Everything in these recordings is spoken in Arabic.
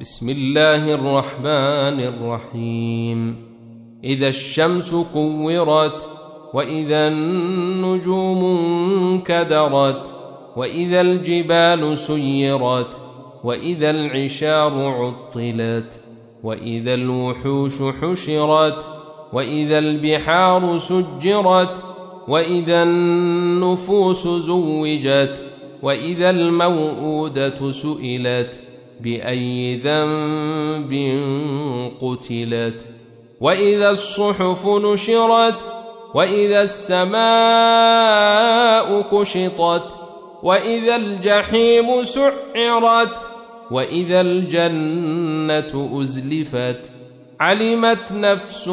بسم الله الرحمن الرحيم. إذا الشمس كورت، وإذا النجوم انكدرت، وإذا الجبال سيرت، وإذا العشار عطلت، وإذا الوحوش حشرت، وإذا البحار سجرت، وإذا النفوس زوجت، وإذا الموءودة سئلت بأي ذنب قتلت، وإذا الصحف نشرت، وإذا السماء كشطت، وإذا الجحيم سعرت، وإذا الجنة أزلفت. علمت نفس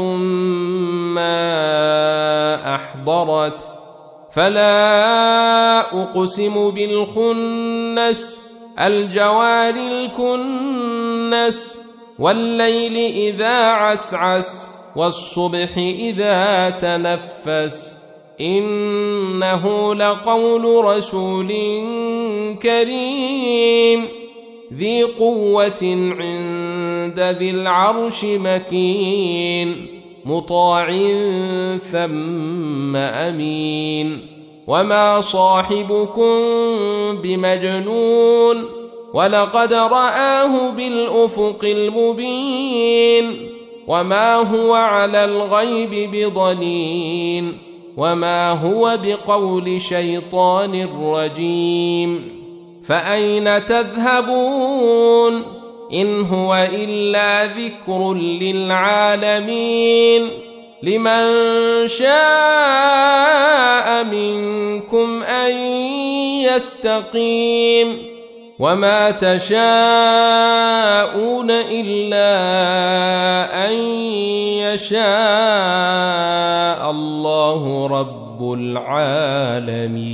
ما أحضرت. فلا أقسم بالخنس الجوار الكنس، والليل إذا عسعس، والصبح إذا تنفس. إنه لقول رسول كريم ذي قوة عند ذي العرش مكين، مطاع ثم أمين. وما صاحبكم بمجنون، ولقد رآه بالأفق المبين. وما هو على الغيب بضنين، وما هو بقول شيطان رجيم. فأين تذهبون؟ إن هو إلا ذكر للعالمين. لمن شاء منكم أن يستقيم. وما تشاءون إلا أن يشاء الله رب العالمين.